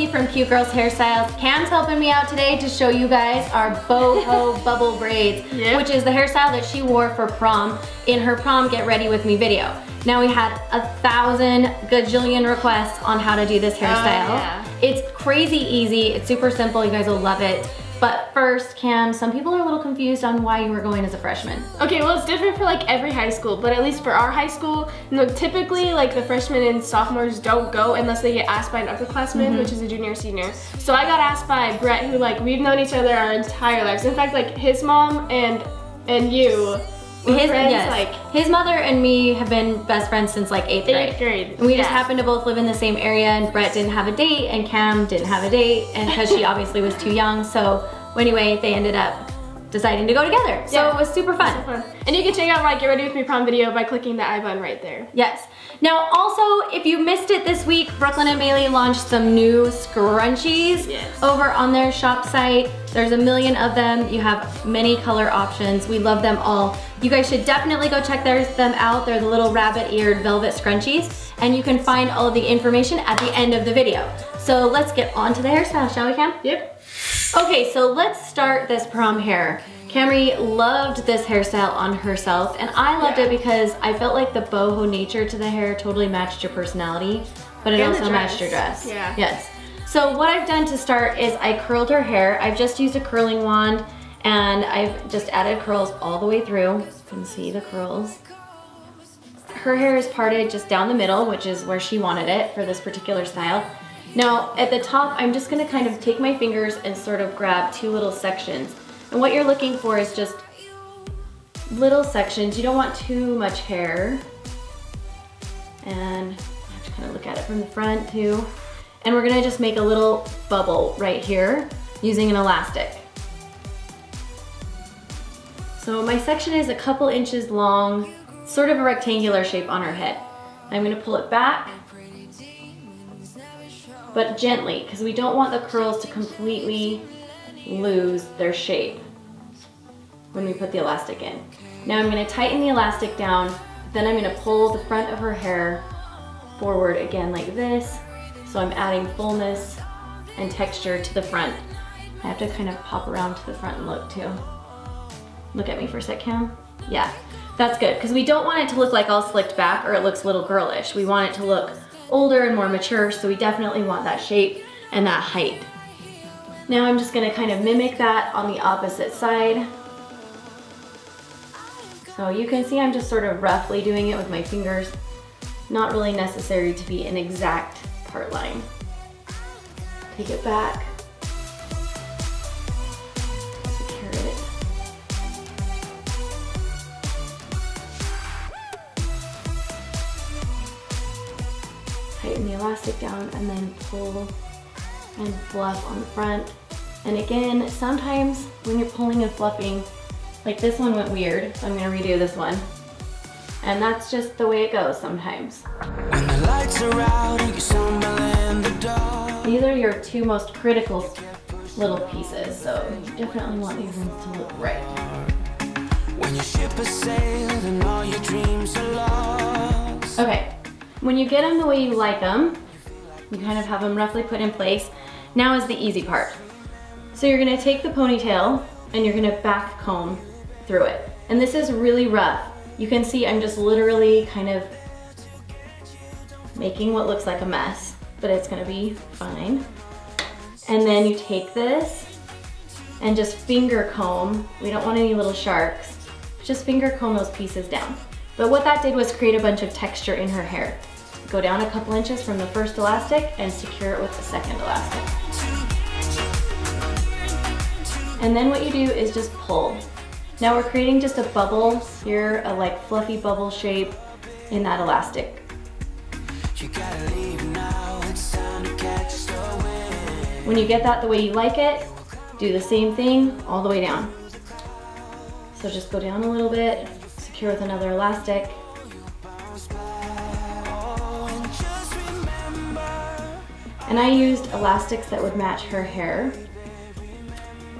Kamri from Cute Girls Hairstyles. Cam's helping me out today to show you guys our boho bubble braids, which is the hairstyle that she wore for prom in her prom get ready with me video. Now we had 1,000 gajillion requests on how to do this hairstyle. It's crazy easy, it's super simple, you guys will love it. But first, Cam, some people are a little confused on why you were going as a freshman. Okay, well it's different for like every high school, but at least for our high school, typically like the freshmen and sophomores don't go unless they get asked by an upperclassman, which is a junior or senior. So I got asked by Brett, who like we've known each other our entire lives. In fact, like his mom and you, his mother and me have been best friends since like 8th grade. And we just happened to both live in the same area, and Brett didn't have a date and Cam didn't have a date, and because she obviously was too young. So anyway, they ended up deciding to go together. So it was super fun. And you can check out my Get Ready With Me prom video by clicking the I button right there. Yes. Now also, if you missed it this week, Brooklyn and Bailey launched some new scrunchies over on their shop site. There's a million of them. You have many color options. We love them all. You guys should definitely go check them out. They're the little rabbit-eared velvet scrunchies, and you can find all of the information at the end of the video. So let's get on to the hairstyle, shall we, Cam? Yep. Okay, so let's start this prom hair. Kamri loved this hairstyle on herself, and I loved it because I felt like the boho nature to the hair totally matched your personality, but it also matched your dress. Yeah. Yes. So what I've done to start is I curled her hair. I've just used a curling wand, and I've just added curls all the way through. You can see the curls. Her hair is parted just down the middle, which is where she wanted it for this particular style. Now, at the top, I'm just gonna kind of take my fingers and sort of grab two little sections. And what you're looking for is just little sections. You don't want too much hair. And I have to kind of look at it from the front too. And we're gonna just make a little bubble right here using an elastic. So my section is a couple inches long, sort of a rectangular shape on her head. I'm gonna pull it back, but gently, because we don't want the curls to completely lose their shape when we put the elastic in. Now I'm going to tighten the elastic down, then I'm going to pull the front of her hair forward again like this, so I'm adding fullness and texture to the front. I have to kind of pop around to the front and look too. Look at me for a sec, Cam. Yeah, that's good, because we don't want it to look like all slicked back or it looks a little girlish. We want it to look older and more mature, so we definitely want that shape and that height. Now I'm just gonna kind of mimic that on the opposite side. So you can see I'm just sort of roughly doing it with my fingers. Not really necessary to be an exact part line. Take it back. Secure it. Tighten the elastic down and then pull and fluff on the front. And again, sometimes when you're pulling and fluffing, like this one went weird, so I'm gonna redo this one. And that's just the way it goes sometimes. When the lights are out and you stumble in the dark. These are your two most critical little pieces, so you definitely want these ones to look right. When your ship has sailed and all your dreams are lost. Okay, when you get them the way you like them, you kind of have them roughly put in place. Now is the easy part. So you're gonna take the ponytail and you're gonna back comb through it. And this is really rough. You can see I'm just literally kind of making what looks like a mess, but it's gonna be fine. And then you take this and just finger comb. We don't want any little sharks. Just finger comb those pieces down. But what that did was create a bunch of texture in her hair. Go down a couple inches from the first elastic and secure it with the second elastic. And then what you do is just pull. Now we're creating just a bubble here, a like fluffy bubble shape in that elastic. When you get that the way you like it, do the same thing all the way down. So just go down a little bit, secure with another elastic. And I used elastics that would match her hair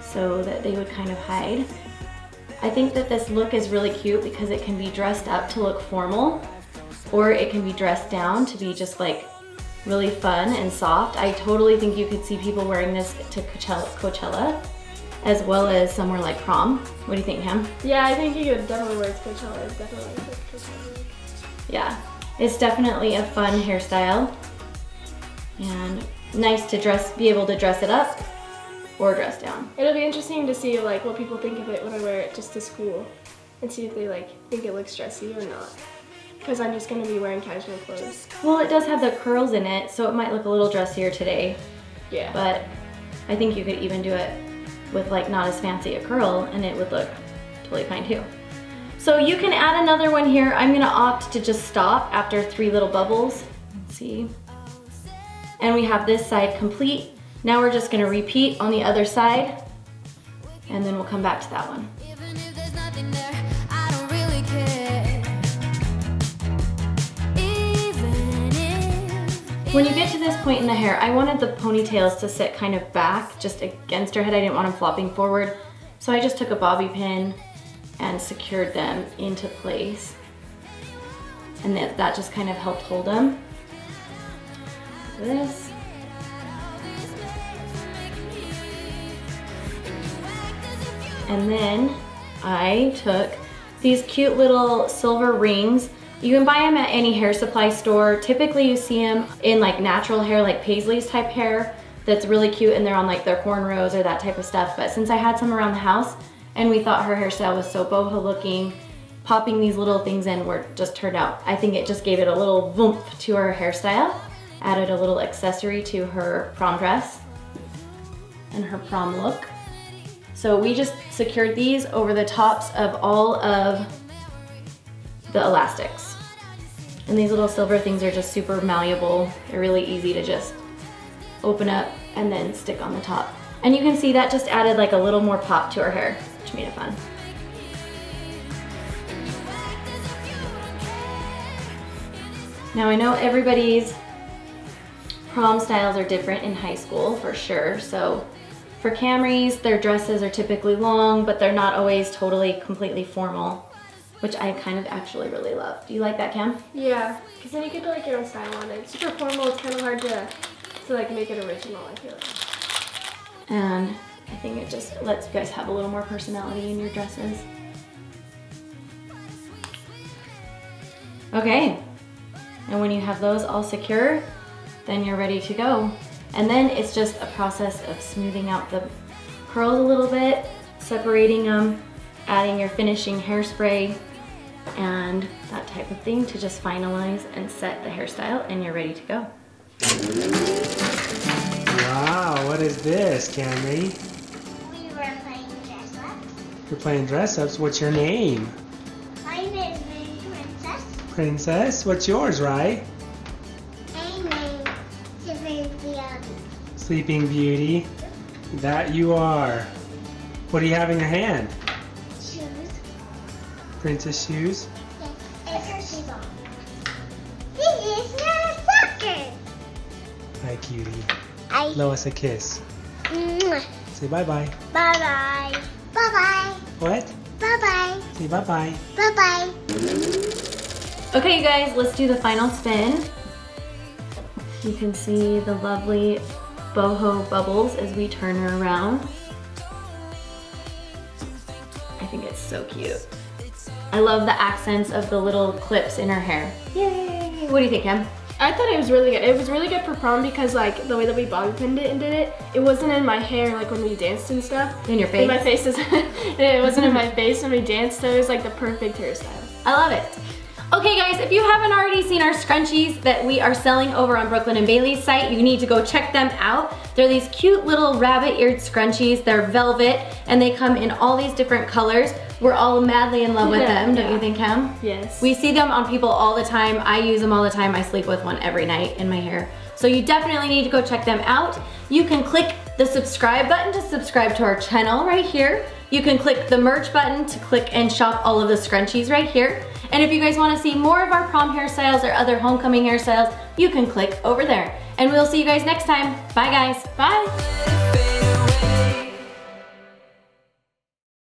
so that they would kind of hide. I think that this look is really cute because it can be dressed up to look formal, or it can be dressed down to be just like really fun and soft. I totally think you could see people wearing this to Coachella, as well as somewhere like Prom. What do you think, Ham? Yeah, I think you could definitely wear it to Coachella. It's definitely like Coachella. Yeah, it's definitely a fun hairstyle and nice to be able to dress it up or dress down. It'll be interesting to see like what people think of it when I wear it just to school and see if they like think it looks dressy or not. Because I'm just going to be wearing casual clothes. Well, it does have the curls in it, so it might look a little dressier today. Yeah. But I think you could even do it with like not as fancy a curl and it would look totally fine too. So you can add another one here. I'm gonna opt to just stop after 3 little bubbles. Let's see. And we have this side complete. Now we're just gonna repeat on the other side and then we'll come back to that one. When you get to this point in the hair, I wanted the ponytails to sit kind of back, just against her head. I didn't want them flopping forward. So I just took a bobby pin and secured them into place. And that just kind of helped hold them. This. And then I took these cute little silver rings. You can buy them at any hair supply store. Typically you see them in like natural hair, like Paisley's type hair that's really cute and they're on like their cornrows or that type of stuff. But since I had some around the house and we thought her hairstyle was so boho looking, popping these little things in just turned out. I think it just gave it a little voomp to her hairstyle, added a little accessory to her prom dress and her prom look. So we just secured these over the tops of all of the elastics. And these little silver things are just super malleable. They're really easy to just open up and then stick on the top. And you can see that just added like a little more pop to her hair, which made it fun. Now I know everybody's prom styles are different in high school for sure. So for Kamri's, their dresses are typically long, but they're not always totally completely formal, which I kind of actually really love. Do you like that, Cam? Yeah, because then you get like your own style on it. It's super formal, it's kind of hard to like make it original, I feel like. And I think it just lets you guys have a little more personality in your dresses. Okay, and when you have those all secure, then you're ready to go. And then it's just a process of smoothing out the curls a little bit, separating them, adding your finishing hairspray, and that type of thing to just finalize and set the hairstyle, and you're ready to go. Wow, what is this, Kamri? We were playing dress up. You're playing dress-ups. What's your name? My name is Princess. Princess? What's yours, right? My name is Beauty. Sleeping Beauty. That you are. What do you have in your hand? Shoes. Princess shoes? Yes, it's her shoes on. This is your soccer. Hi, cutie. I. Blow us a kiss. Mwah. Say bye-bye. Bye-bye. Bye-bye. What? Bye-bye. Say bye-bye. Bye-bye. Okay, you guys, let's do the final spin. You can see the lovely boho bubbles as we turn her around. I think it's so cute. I love the accents of the little clips in her hair. Yay! What do you think, Em? I thought it was really good. It was really good for prom because like the way that we bobby pinned it and did it, it wasn't in my hair like when we danced and stuff. In your face? In my face, it wasn't in my face when we danced, so it was like the perfect hairstyle. I love it. Okay guys, if you haven't already seen our scrunchies that we are selling over on Brooklyn and Bailey's site, you need to go check them out. They're these cute little rabbit-eared scrunchies. They're velvet and they come in all these different colors. We're all madly in love with them, don't you think, Cam? Yes. We see them on people all the time. I use them all the time. I sleep with one every night in my hair. So you definitely need to go check them out. You can click the subscribe button to subscribe to our channel right here. You can click the merch button to click and shop all of the scrunchies right here. And if you guys want to see more of our prom hairstyles or other homecoming hairstyles, you can click over there. And we'll see you guys next time. Bye guys. Bye.